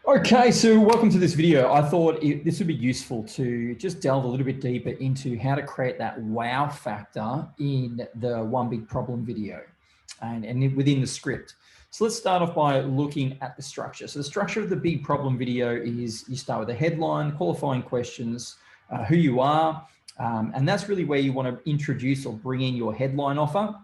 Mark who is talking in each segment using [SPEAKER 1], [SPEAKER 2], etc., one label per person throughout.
[SPEAKER 1] Okay, so welcome to this video. I thought this would be useful to just delve a little bit deeper into how to create that wow factor in the one big problem video and within the script. So let's start off by looking at the structure. So the structure of the big problem video is you start with a headline, qualifying questions, who you are, and that's really where you want to introduce or bring in your headline offer.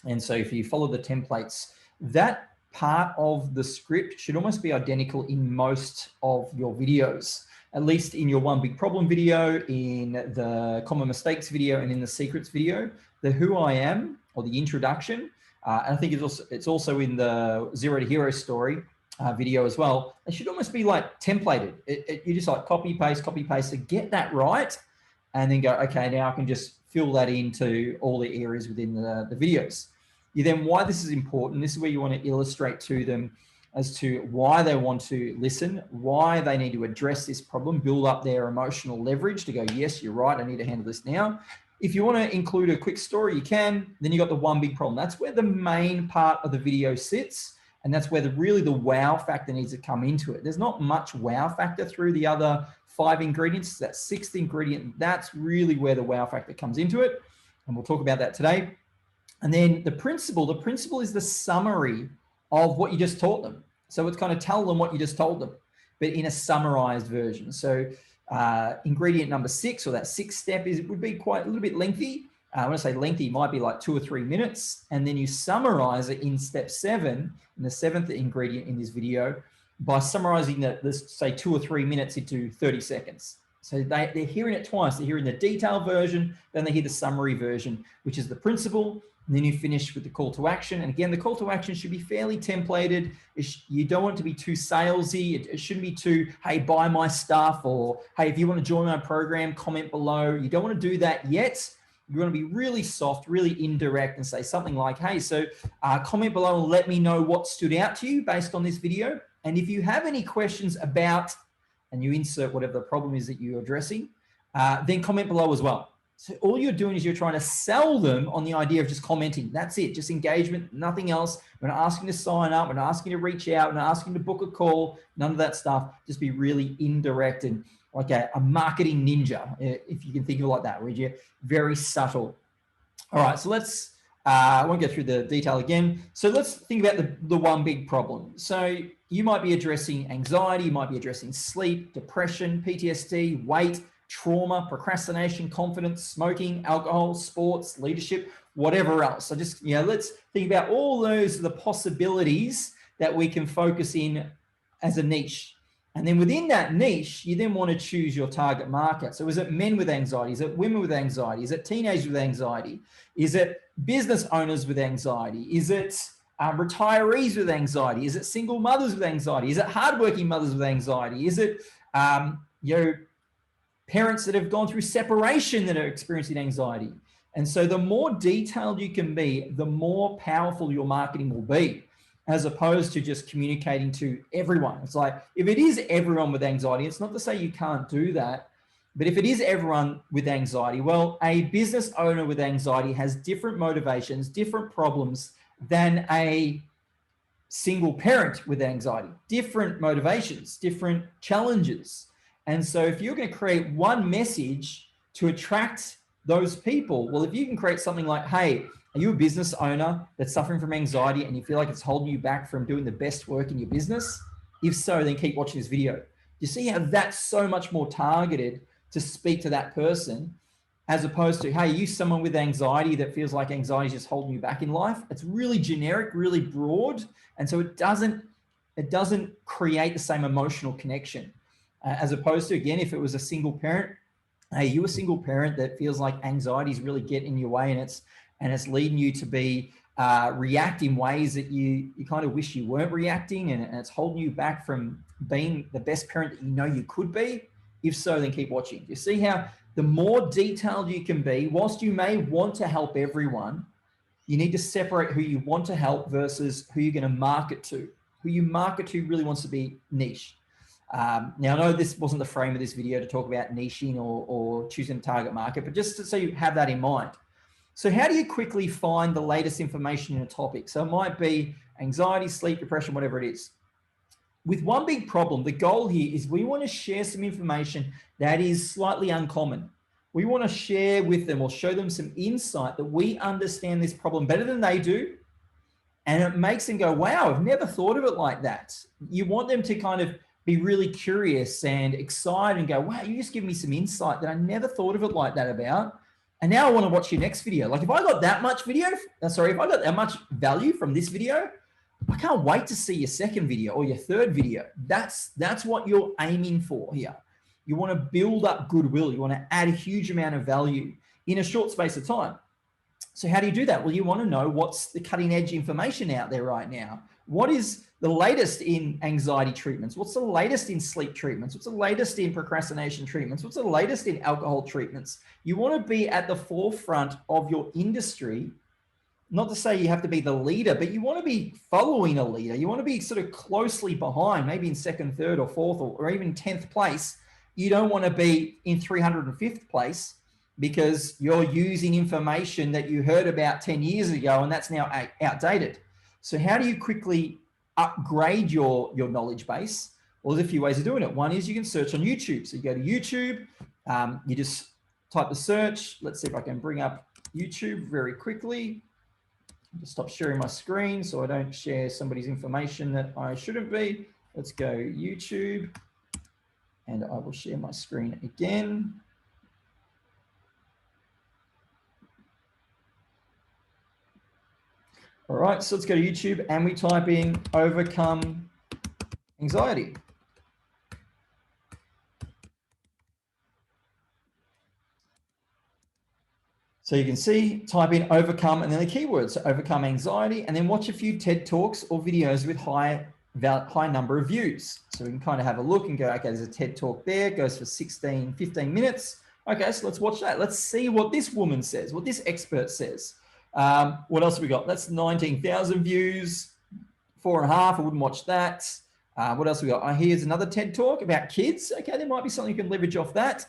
[SPEAKER 1] And so if you follow the templates, that part of the script should almost be identical in most of your videos, at least in your one big problem video, in the common mistakes video, and in the secrets video. The who I am, or the introduction, and I think it's also in the zero to hero story video as well. It should almost be like templated. You just like copy paste to get that right, and then go, okay, now I can just fill that into all the areas within the videos. Why this is important, this is where you want to illustrate to them as to why they want to listen, why they need to address this problem, build up their emotional leverage to go, yes, you're right, I need to handle this now. If you want to include a quick story, you can. Then you got the one big problem. That's where the main part of the video sits. And that's where really the wow factor needs to come into it. There's not much wow factor through the other 5 ingredients. That 6th ingredient, that's really where the wow factor comes into it. And we'll talk about that today. And then the principle is the summary of what you just taught them. So it's kind of tell them what you just told them, but in a summarized version. So ingredient number 6, or that 6th step, would be quite a little bit lengthy. When I say lengthy, it might be like 2 or 3 minutes. And then you summarize it in step 7, in the 7th ingredient in this video, by summarizing let's say 2 or 3 minutes into 30 seconds. So they're hearing it twice. They're hearing the detailed version, then they hear the summary version, which is the principle. And then you finish with the call to action. And again, the call to action should be fairly templated. You don't want it to be too salesy. It shouldn't be too, hey, buy my stuff, or hey, if you want to join my program, comment below. You don't want to do that yet. You want to be really soft, really indirect, and say something like, hey, so comment below and let me know what stood out to you based on this video. And if you have any questions about, and you insert whatever the problem is that you're addressing, then comment below as well. So all you're doing is you're trying to sell them on the idea of just commenting. That's it, just engagement, nothing else. We're not asking to sign up, we're not asking to reach out, we're not asking to book a call, none of that stuff. Just be really indirect and like a marketing ninja, if you can think of it like that, where you're very subtle. All right, so let's, I won't go through the detail again. So let's think about the one big problem. So you might be addressing anxiety, you might be addressing sleep, depression, PTSD, weight, trauma, procrastination, confidence, smoking, alcohol, sports, leadership, whatever else. So just, let's think about all those, the possibilities that we can focus in as a niche. And then within that niche, you then want to choose your target market. So is it men with anxiety? Is it women with anxiety? Is it teenagers with anxiety? Is it business owners with anxiety? Is it retirees with anxiety? Is it single mothers with anxiety? Is it hardworking mothers with anxiety? Is it, parents that have gone through separation that are experiencing anxiety? And so the more detailed you can be, the more powerful your marketing will be, as opposed to just communicating to everyone. It's like, if it is everyone with anxiety, it's not to say you can't do that, but if it is everyone with anxiety, well, a business owner with anxiety has different motivations, different problems than a single parent with anxiety, different motivations, different challenges. And so if you're going to create one message to attract those people, well, if you can create something like, hey, are you a business owner that's suffering from anxiety and you feel like it's holding you back from doing the best work in your business? If so, then keep watching this video. You see how that's so much more targeted to speak to that person, as opposed to, hey, are you someone with anxiety that feels like anxiety is just holding you back in life? It's really generic, really broad. And so it doesn't create the same emotional connection. As opposed to, again, if it was a single parent, hey, you a single parent that feels like anxiety is really getting in your way, and it's leading you to be react in ways that you kind of wish you weren't reacting, and it's holding you back from being the best parent that you know you could be? If so, then keep watching. You see how the more detailed you can be, whilst you may want to help everyone, you need to separate who you want to help versus who you're going to market to. Who you market to really wants to be niche. Now, I know this wasn't the frame of this video to talk about niching or choosing a target market, but just so you have that in mind. So how do you quickly find the latest information in a topic? So it might be anxiety, sleep, depression, whatever it is. with one big problem, the goal here is we want to share some information that is slightly uncommon. We want to share with them or show them some insight that we understand this problem better than they do. And it makes them go, wow, I've never thought of it like that. You want them to kind of be really curious and excited and go, wow, you just give me some insight that I never thought of it like that about. And now I want to watch your next video. Like if I got that much if I got that much value from this video, I can't wait to see your second video or your third video. That's what you're aiming for here. You want to build up goodwill. You want to add a huge amount of value in a short space of time. So how do you do that? Well, you want to know what's the cutting edge information out there right now. What is the latest in anxiety treatments? What's the latest in sleep treatments? What's the latest in procrastination treatments? What's the latest in alcohol treatments? You want to be at the forefront of your industry. Not to say you have to be the leader, but you want to be following a leader. You want to be sort of closely behind, maybe in second, third, or fourth, or even 10th place. You don't want to be in 305th place because you're using information that you heard about 10 years ago and that's now outdated. So how do you quickly upgrade your knowledge base? Well, there's a few ways of doing it. One is you can search on YouTube. So you go to YouTube, you just type the search. Let's see if I can bring up YouTube very quickly. Just stop sharing my screen so I don't share somebody's information that I shouldn't be. Let's go YouTube and I will share my screen again. All right, so let's go to YouTube and we type in overcome anxiety. So you can see, type in overcome and then the keywords, so overcome anxiety, and then watch a few TED Talks or videos with high number of views. So we can kind of have a look and go, okay, there's a TED Talk there, goes for 15 minutes. Okay, so let's watch that. Let's see what this woman says, what this expert says. What else have we got? That's 19,000 views, 4.5, I wouldn't watch that. What else have we got? Here's another TED Talk about kids. Okay, there might be something you can leverage off that.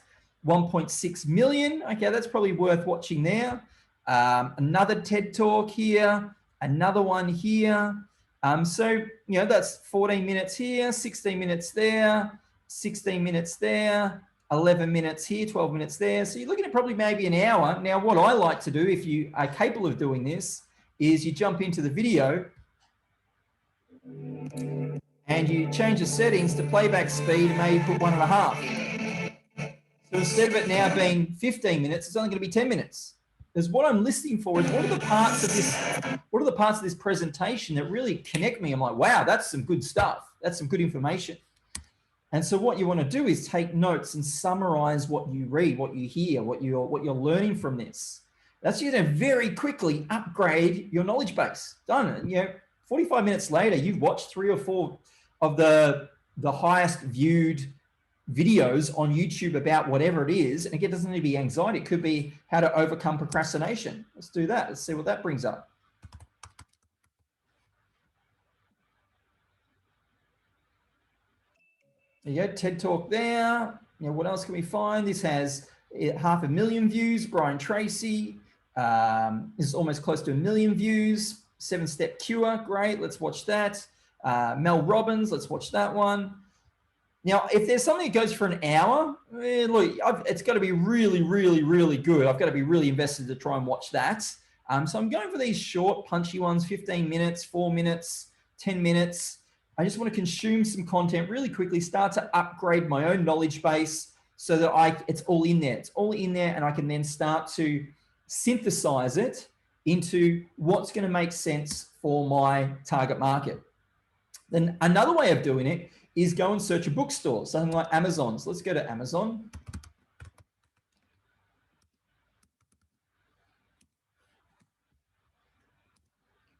[SPEAKER 1] 1.6 million. Okay, that's probably worth watching there. Another TED Talk here, another one here. So, you know, that's 14 minutes here, 16 minutes there, 16 minutes there, 11 minutes here, 12 minutes there. So you're looking at probably maybe an hour. Now, what I like to do, if you are capable of doing this, is you jump into the video and you change the settings to playback speed, maybe put 1.5. So instead of it now being 15 minutes, it's only going to be 10 minutes. Because what I'm listening for is what are the parts of this presentation that really connect me? I'm like, wow, that's some good stuff. That's some good information. And so what you want to do is take notes and summarize what you read, what you hear, what you're learning from this. That's going to very quickly upgrade your knowledge base. Done. You know, 45 minutes later, you've watched 3 or 4 of the highest viewed videos on YouTube about whatever it is. And again, it doesn't need to be anxiety. It could be how to overcome procrastination. Let's do that. Let's see what that brings up. There you go, TED Talk there. You know, what else can we find? This has 500,000 views. Brian Tracy. This is almost close to 1 million views. 7-Step Cure, great. Let's watch that. Mel Robbins, let's watch that one. Now, if there's something that goes for an hour, look, it's got to be really, really, really good. I've got to be really invested to try and watch that. So I'm going for these short, punchy ones, 15 minutes, 4 minutes, 10 minutes. I just want to consume some content really quickly, start to upgrade my own knowledge base so that it's all in there. It's all in there, and I can then start to synthesize it into what's going to make sense for my target market. Then another way of doing it is go and search a bookstore, something like Amazon. So let's go to Amazon.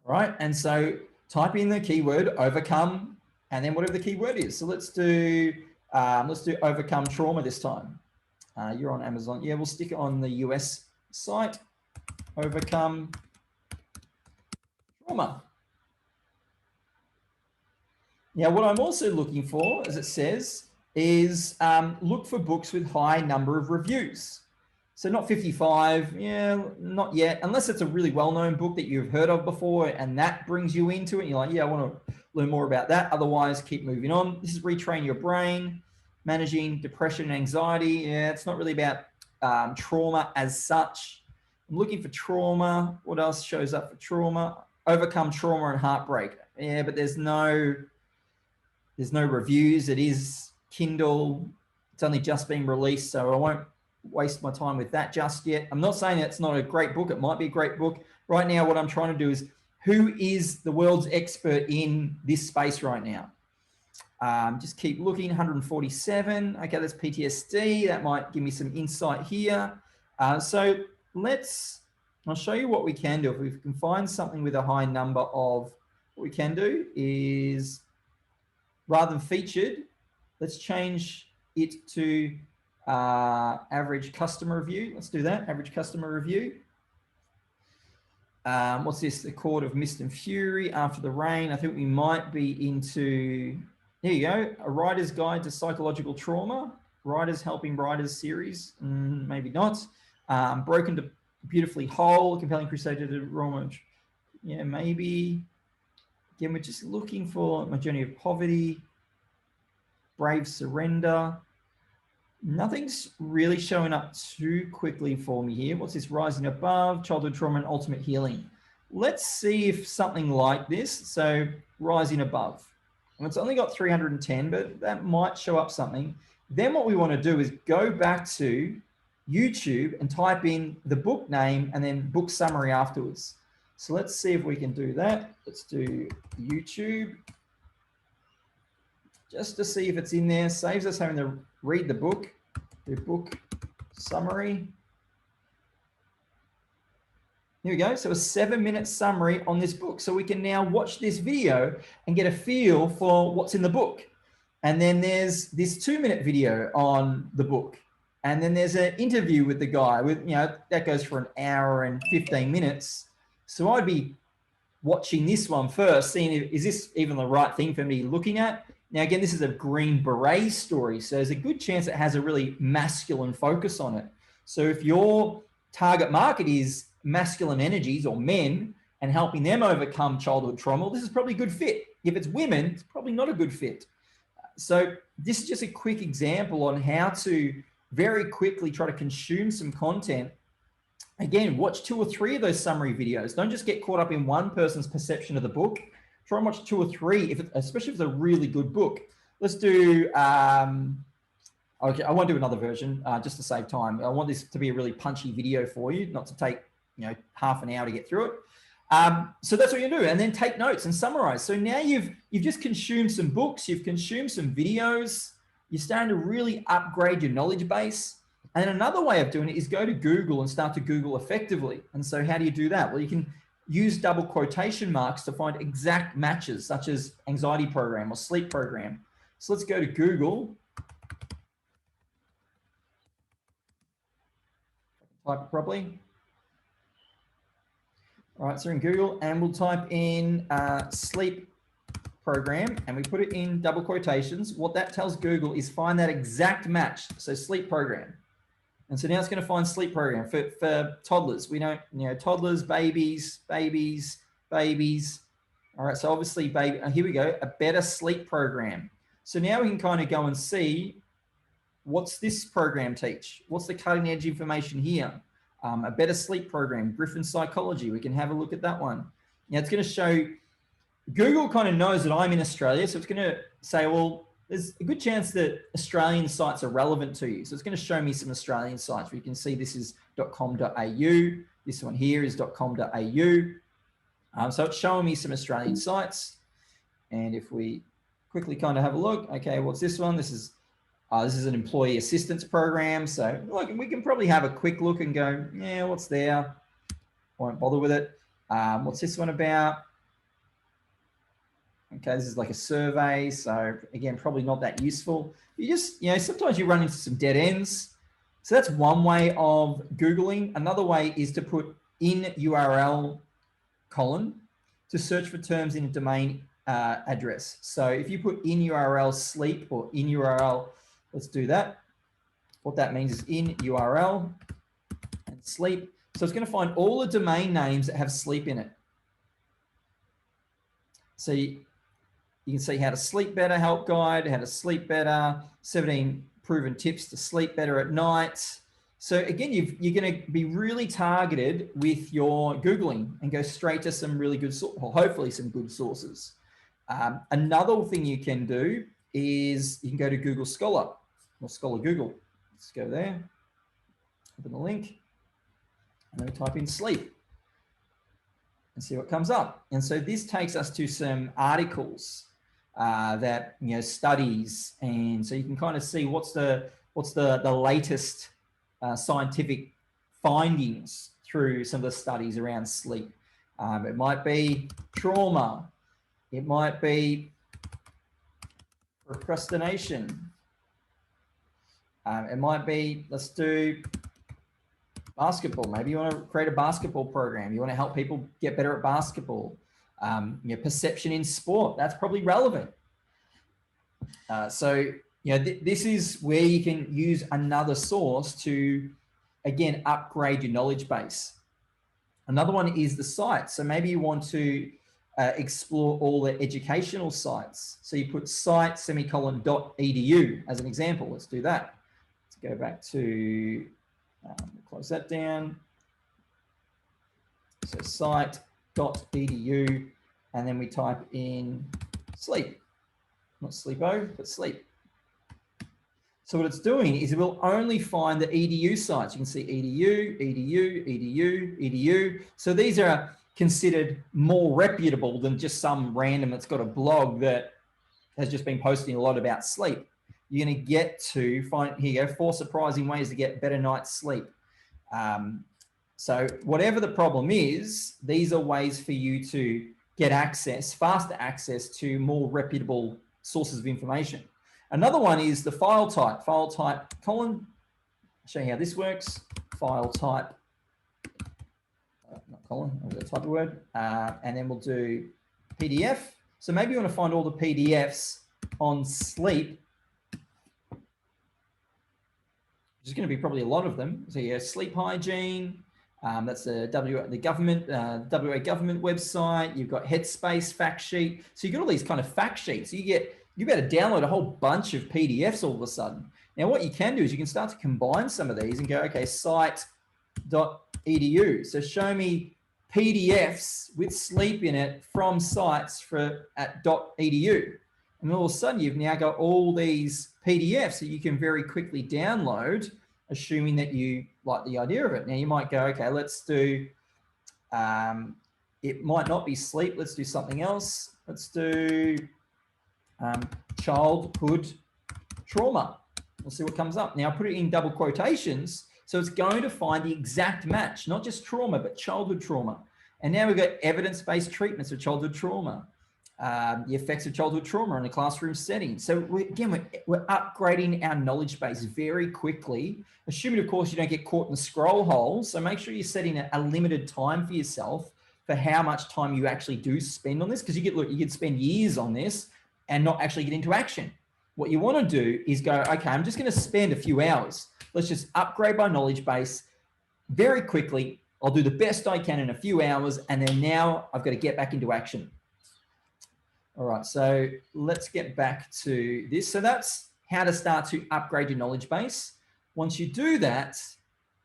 [SPEAKER 1] All right, and so type in the keyword overcome, and then whatever the keyword is. So let's do overcome trauma this time. You're on Amazon. Yeah, we'll stick it on the US site. Overcome trauma. Now, what I'm also looking for, as it says, is look for books with high number of reviews. So not 55, yeah, not yet, unless it's a really well-known book that you've heard of before and that brings you into it. You're like, yeah, I want to learn more about that. Otherwise, keep moving on. This is retrain your brain, managing depression and anxiety. Yeah, it's not really about trauma as such. I'm looking for trauma. What else shows up for trauma? Overcome trauma and heartbreak. Yeah, but there's no reviews. It is Kindle. It's only just been released, so I won't waste my time with that just yet. I'm not saying it's not a great book. It might be a great book. Right now, what I'm trying to do is, who is the world's expert in this space right now? Just keep looking. 147. Okay, that's PTSD. That might give me some insight here. So I'll show you what we can do. If we can find something with a high number of, what we can do is, rather than featured, let's change it to average customer review. Let's do that, average customer review. What's this? The Court of Mist and Fury, After the Rain. I think we might be into, there you go, A Writer's Guide to Psychological Trauma, Writers Helping Writers series, maybe not. Broken to Beautifully Whole, Compelling Crusade to Roma. Yeah, maybe. Again, we're just looking for My Journey of Poverty, Brave Surrender. Nothing's really showing up too quickly for me here. What's this? Rising Above, Childhood Trauma and Ultimate Healing. Let's see if something like this, so Rising Above. And it's only got 310, but that might show up something. Then what we want to do is go back to YouTube and type in the book name and then book summary afterwards. So let's see if we can do that. Let's do YouTube, just to see if it's in there. Saves us having to read the book, do book summary. Here we go. So a 7-minute summary on this book. So we can now watch this video and get a feel for what's in the book. And then there's this 2-minute video on the book. And then there's an interview with the guy with, that goes for an hour and 15 minutes. So I'd be watching this one first, seeing is this even the right thing for me looking at? Now, again, this is a Green Beret story, so there's a good chance it has a really masculine focus on it. So if your target market is masculine energies or men and helping them overcome childhood trauma, well, this is probably a good fit. If it's women, it's probably not a good fit. So this is just a quick example on how to very quickly try to consume some content. Again, watch 2 or 3 of those summary videos. Don't just get caught up in one person's perception of the book. Try and watch 2 or 3, especially if it's a really good book. Let's do, okay, I won't do another version just to save time. I want this to be a really punchy video for you, not to take half an hour to get through it. So that's what you do, and then take notes and summarize. So now you've just consumed some books, you've consumed some videos, you're starting to really upgrade your knowledge base. And another way of doing it is go to Google and start to Google effectively. And so how do you do that? Well, you can use double quotation marks to find exact matches, such as anxiety program or sleep program. So let's go to Google. Type it properly. All right, so in Google, and we'll type in sleep program, and we put it in double quotations. What that tells Google is find that exact match. So sleep program. And so now it's going to find sleep program for toddlers. We don't, toddlers, babies. All right, so obviously, here we go, a better sleep program. So now we can kind of go and see, what's this program teach? What's the cutting edge information here? A better sleep program, Griffin Psychology. We can have a look at that one. Now it's going to show, Google kind of knows that I'm in Australia. So it's going to say, well, there's a good chance that Australian sites are relevant to you. So it's going to show me some Australian sites. You can see this is .com.au. This one here is .com.au. So it's showing me some Australian sites. And if we quickly kind of have a look, okay, what's this one? This is an employee assistance program. So look, we can probably have a quick look and go, yeah, what's there? Won't bother with it. What's this one about? Okay, this is like a survey. So again, probably not that useful. You just, sometimes you run into some dead ends. So that's one way of Googling. Another way is to put in URL column to search for terms in a domain address. So if you put in URL sleep or in URL, let's do that. What that means is in URL and sleep. So it's going to find all the domain names that have sleep in it. So You can see how to sleep better, help guide, how to sleep better, 17 proven tips to sleep better at night. So again, you're going to be really targeted with your Googling and go straight to some really good, or hopefully some good sources. Another thing you can do is you can go to Google Scholar or Scholar Google. Let's go there, open the link, and then we type in sleep and see what comes up. And so this takes us to some articles that, you know, studies, and so you can kind of see what's the latest scientific findings through some of the studies around sleep. It might be trauma, it might be procrastination, it might be, let's do basketball. Maybe you want to create a basketball program. You want to help people get better at basketball. You know, perception in sport, that's probably relevant. So, you know, this is where you can use another source to, again, upgrade your knowledge base. Another one is the site. So maybe you want to explore all the educational sites. So you put site /.edu as an example. Let's do that. Let's go back to, close that down. So site.edu, and then we type in sleep, not sleepo, but sleep. So what it's doing is it will only find the edu sites. You can see edu, edu, edu, edu. So these are considered more reputable than just some random that's got a blog that has just been posting a lot about sleep. You're going to get to find, here you go, 4 surprising ways to get better night's sleep. So whatever the problem is, these are ways for you to get access, faster access to more reputable sources of information. Another one is the file type. File type, Colin, I'll show you how this works. File type, not Colin, I'm going to type a word, and then we'll do PDF. So maybe you want to find all the PDFs on sleep. There's going to be probably a lot of them. So yeah, sleep hygiene. That's the government, WA government website. You've got Headspace fact sheet. So you've got all these kind of fact sheets. You better download a whole bunch of PDFs all of a sudden. Now what you can do is you can start to combine some of these and go, okay, site.edu. So show me PDFs with sleep in it from sites at .edu. And all of a sudden you've now got all these PDFs that you can very quickly download, assuming that you like the idea of it. Now you might go, okay, let's do, it might not be sleep. Let's do something else. Let's do childhood trauma. We'll see what comes up. Now put it in double quotations. So it's going to find the exact match, not just trauma, but childhood trauma. And now we've got evidence-based treatments of childhood trauma. The effects of childhood trauma in a classroom setting. So we're upgrading our knowledge base very quickly, assuming, of course, you don't get caught in the scroll hole. So make sure you're setting a limited time for yourself for how much time you actually do spend on this, because you could spend years on this and not actually get into action. What you want to do is go, okay, I'm just going to spend a few hours. Let's just upgrade my knowledge base very quickly. I'll do the best I can in a few hours, and then now I've got to get back into action. All right, so let's get back to this. So that's how to start to upgrade your knowledge base. Once you do that,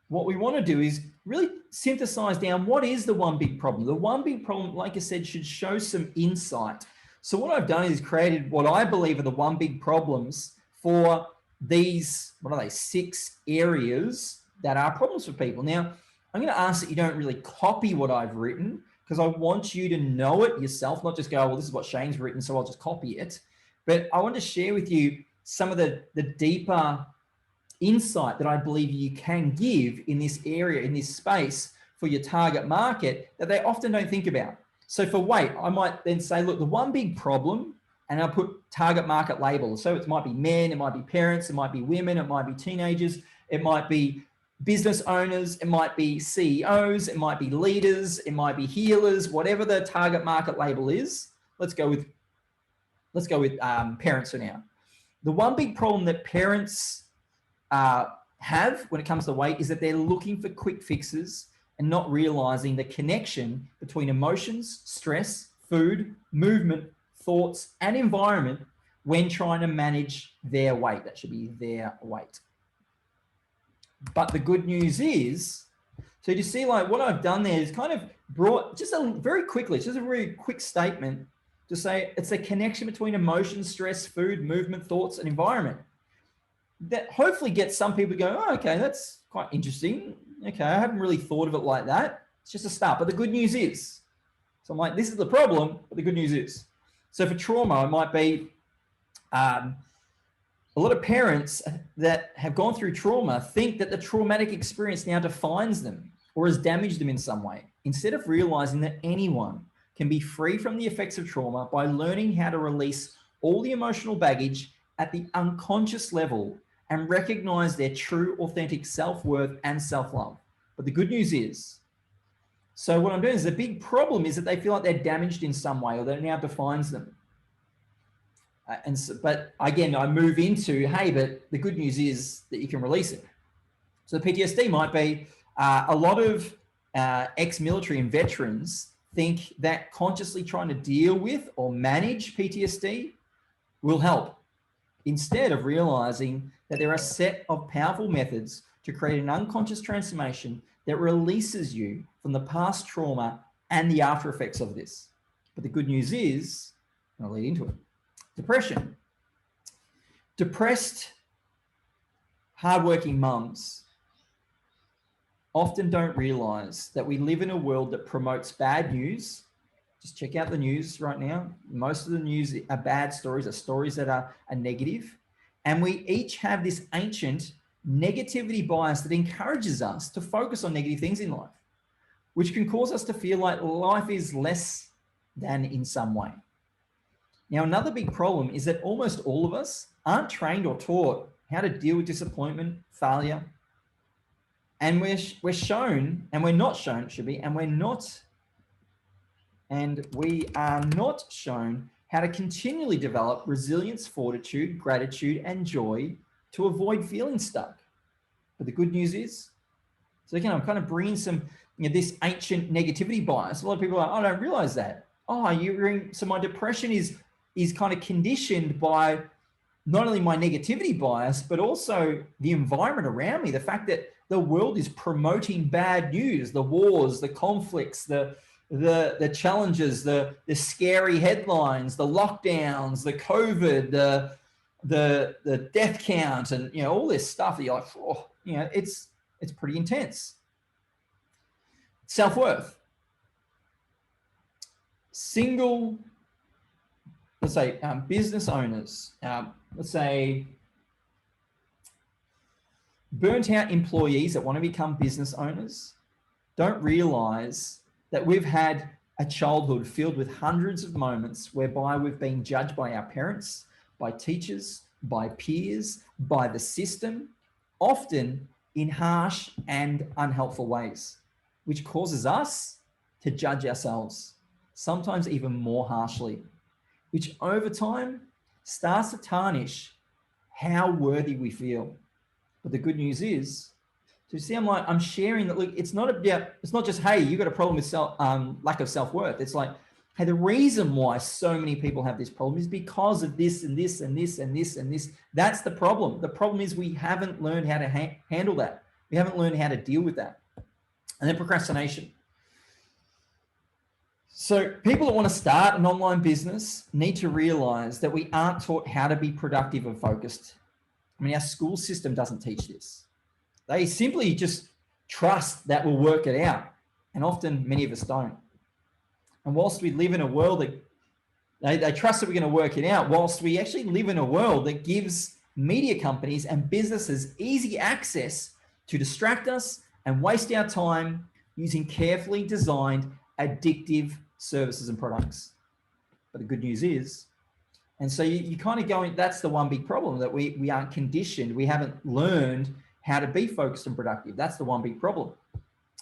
[SPEAKER 1] what we want to do is really synthesize down what is the one big problem. The one big problem, like I said, should show some insight. So what I've done is created what I believe are the one big problems for these, 6 areas that are problems for people. Now, I'm going to ask that you don't really copy what I've written, because I want you to know it yourself, not just go, well, this is what Shane's written, so I'll just copy it. But I want to share with you some of the deeper insight that I believe you can give in this area, in this space for your target market that they often don't think about. So for weight, I might then say, look, the one big problem, and I'll put target market labels. So it might be men, it might be parents, it might be women, it might be teenagers, it might be business owners, it might be CEOs, it might be leaders, it might be healers, whatever the target market label is. Let's go with parents for now. The one big problem that parents have when it comes to weight is that they're looking for quick fixes and not realizing the connection between emotions, stress, food, movement, thoughts, and environment when trying to manage their weight. That should be their weight. But the good news is, so you see, like what I've done there is kind of brought just a very quick statement to say it's a connection between emotion, stress, food, movement, thoughts, and environment that hopefully gets some people to go, oh, okay, that's quite interesting. Okay, I haven't really thought of it like that. It's just a start. But the good news is, so I'm like, this is the problem, but the good news is. So for trauma, it might be a lot of parents that have gone through trauma think that the traumatic experience now defines them or has damaged them in some way, instead of realizing that anyone can be free from the effects of trauma by learning how to release all the emotional baggage at the unconscious level and recognize their true, authentic self-worth and self-love. But the good news is, so what I'm doing is the big problem is that they feel like they're damaged in some way or that it now defines them. But again, I move into, hey, but the good news is that you can release it. So the PTSD might be a lot of ex-military and veterans think that consciously trying to deal with or manage PTSD will help, instead of realizing that there are a set of powerful methods to create an unconscious transformation that releases you from the past trauma and the after effects of this. But the good news is, and I'll lead into it, depression. Depressed, hardworking mums often don't realize that we live in a world that promotes bad news. Just check out the news right now. Most of the news are bad stories, are stories that are negative. And we each have this ancient negativity bias that encourages us to focus on negative things in life, which can cause us to feel like life is less than in some way. Now, another big problem is that almost all of us aren't trained or taught how to deal with disappointment, failure. And we're shown, and we're not shown, it should be, and we are not shown how to continually develop resilience, fortitude, gratitude, and joy to avoid feeling stuck. But the good news is, so again, I'm kind of bringing some, this ancient negativity bias. A lot of people are like, oh, I don't realize that. Oh, so my depression is kind of conditioned by not only my negativity bias, but also the environment around me. The fact that the world is promoting bad news, the wars, the conflicts, the challenges, the scary headlines, the lockdowns, the COVID, the death count, and all this stuff that you're like, oh, it's pretty intense. Self-worth. Single, let's say, business owners, let's say burnt out employees that want to become business owners don't realize that we've had a childhood filled with hundreds of moments whereby we've been judged by our parents, by teachers, by peers, by the system, often in harsh and unhelpful ways, which causes us to judge ourselves, sometimes even more harshly, which over time starts to tarnish how worthy we feel. But the good news is, so you see, I'm sharing that, look, it's not just, hey, you got a problem with lack of self-worth. It's like, hey, the reason why so many people have this problem is because of this and this and this and this and this. That's the problem. The problem is we haven't learned how to handle that. We haven't learned how to deal with that. And then procrastination. So people that want to start an online business need to realize that we aren't taught how to be productive and focused. I mean, our school system doesn't teach this. They simply just trust that we'll work it out. And often many of us don't. And whilst we live in a world that they trust that we're going to work it out, whilst we actually live in a world that gives media companies and businesses easy access to distract us and waste our time using carefully designed addictive services and products. But the good news is, and so you kind of going, that's the one big problem, that we aren't conditioned. We haven't learned how to be focused and productive. That's the one big problem.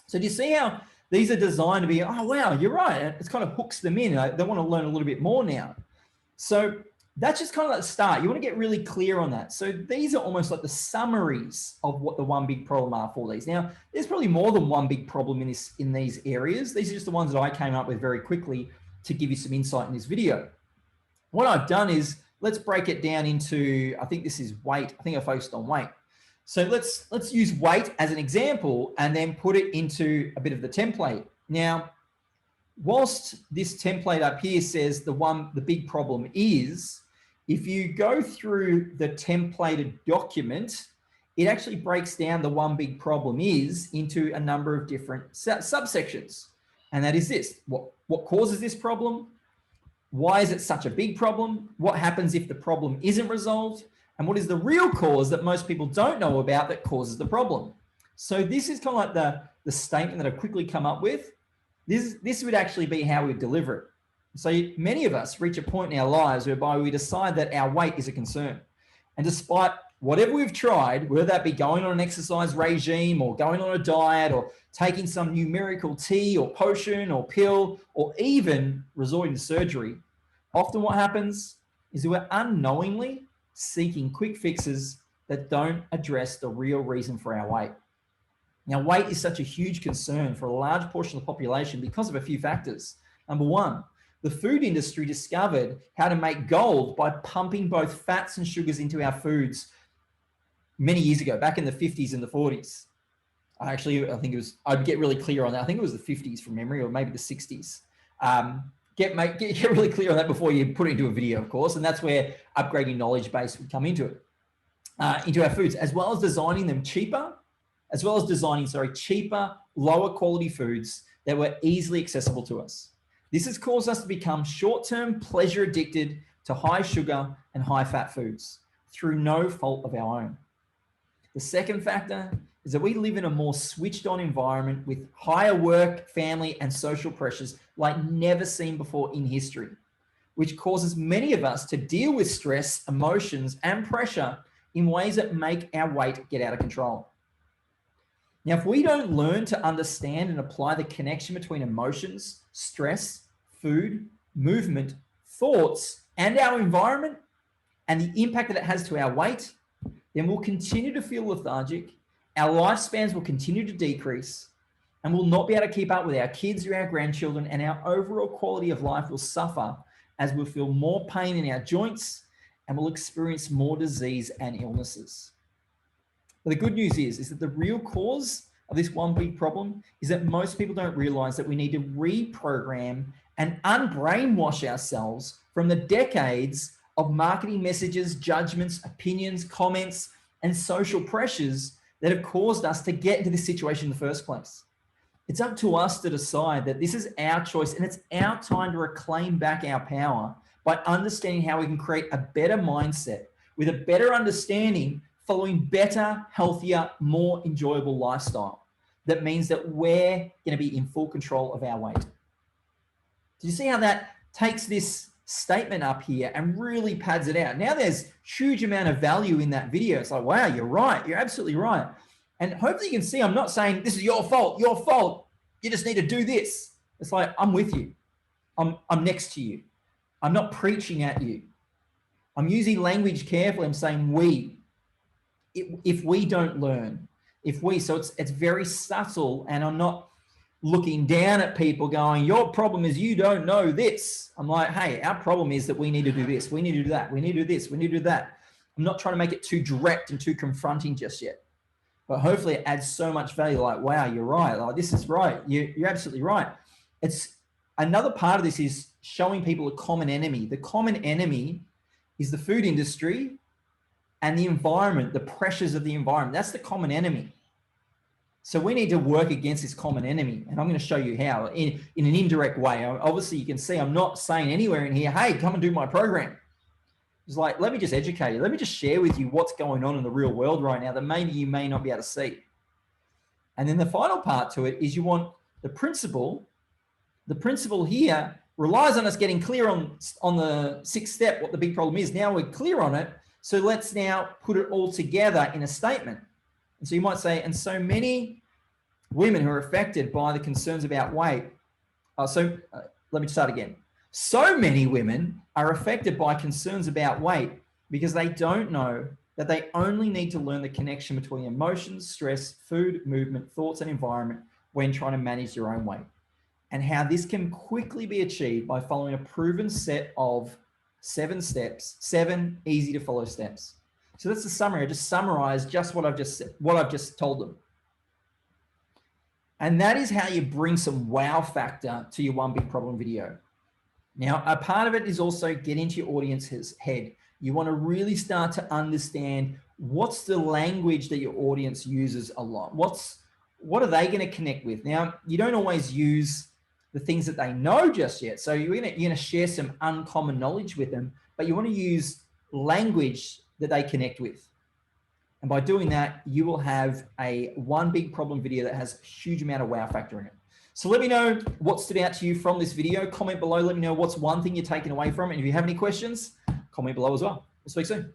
[SPEAKER 1] So do you see how these are designed to be, oh, wow, you're right. It's kind of hooks them in. They want to learn a little bit more now. So that's just kind of like the start. You want to get really clear on that. So these are almost like the summaries of what the one big problem are for these. Now, there's probably more than one big problem in these areas. These are just the ones that I came up with very quickly to give you some insight in this video. what I've done is let's break it down into, I think this is weight. I think I focused on weight. So let's use weight as an example and then put it into a bit of the template. Now, whilst this template up here says the big problem is, if you go through the templated document, it actually breaks down the one big problem is into a number of different subsections. And that is this: what causes this problem? Why is it such a big problem? What happens if the problem isn't resolved? And what is the real cause that most people don't know about that causes the problem? So this is kind of like the statement that I've quickly come up with. This would actually be how we deliver it. So many of us reach a point in our lives whereby we decide that our weight is a concern. And despite whatever we've tried, whether that be going on an exercise regime or going on a diet or taking some numerical tea or potion or pill or even resorting to surgery, often what happens is that we're unknowingly seeking quick fixes that don't address the real reason for our weight. Now, weight is such a huge concern for a large portion of the population because of a few factors. Number one, the food industry discovered how to make gold by pumping both fats and sugars into our foods many years ago, back in the 50s and the 40s. I think it was, I'd get really clear on that. I think it was the 50s from memory, or maybe the 60s. Get really clear on that before you put it into a video, of course. And that's where upgrading knowledge base would come into it, into our foods, as well as designing them cheaper, cheaper, lower quality foods that were easily accessible to us. This has caused us to become short-term pleasure addicted to high sugar and high fat foods through no fault of our own. The second factor is that we live in a more switched on environment with higher work, family, and social pressures like never seen before in history, which causes many of us to deal with stress, emotions, and pressure in ways that make our weight get out of control. Now, if we don't learn to understand and apply the connection between emotions, stress, food, movement, thoughts, and our environment, and the impact that it has to our weight, then we'll continue to feel lethargic, our lifespans will continue to decrease, and we'll not be able to keep up with our kids or our grandchildren, and our overall quality of life will suffer as we'll feel more pain in our joints and we'll experience more disease and illnesses. But the good news is that the real cause of this one big problem is that most people don't realize that we need to reprogram and unbrainwash ourselves from the decades of marketing messages, judgments, opinions, comments, and social pressures that have caused us to get into this situation in the first place. It's up to us to decide that this is our choice, and it's our time to reclaim back our power by understanding how we can create a better mindset with a better understanding, following better, healthier, more enjoyable lifestyle. That means that we're going to be in full control of our weight. Do you see how that takes this statement up here and really pads it out? Now there's huge amount of value in that video. It's like, wow, you're right. You're absolutely right. And hopefully you can see I'm not saying this is your fault. You just need to do this. It's like, I'm with you. I'm next to you. I'm not preaching at you. I'm using language carefully. I'm saying we. If we don't learn, so it's very subtle, and I'm not looking down at people going, your problem is you don't know this. I'm like, hey, our problem is that we need to do this. We need to do that. We need to do this. We need to do that. I'm not trying to make it too direct and too confronting just yet, but hopefully it adds so much value. Like, wow, you're right. Like, this is right. You're absolutely right. It's another part of this is showing people a common enemy. The common enemy is the food industry and the environment, the pressures of the environment. That's the common enemy. So we need to work against this common enemy. And I'm going to show you how in an indirect way. Obviously you can see I'm not saying anywhere in here, hey, come and do my program. It's like, let me just educate you. Let me just share with you what's going on in the real world right now that maybe you may not be able to see. And then the final part to it is you want the principle. The principle here relies on us getting clear on the sixth step, what the big problem is. Now we're clear on it. So let's now put it all together in a statement. And so you might say, and so many women who are affected by the concerns about weight. Let me start again. So many women are affected by concerns about weight because they don't know that they only need to learn the connection between emotions, stress, food, movement, thoughts, and environment when trying to manage their own weight, and how this can quickly be achieved by following a proven set of 7 steps, 7 easy to follow steps. So that's the summary. I just summarized just what I've just told them. And that is how you bring some wow factor to your one big problem video. Now, a part of it is also get into your audience's head. You want to really start to understand what's the language that your audience uses a lot. What are they going to connect with? Now, you don't always use the things that they know just yet. So you're going to share some uncommon knowledge with them, but you want to use language that they connect with. And by doing that, you will have a one big problem video that has a huge amount of wow factor in it. So let me know what stood out to you from this video. Comment below. Let me know what's one thing you're taking away from it. And if you have any questions, comment below as well. We'll speak soon.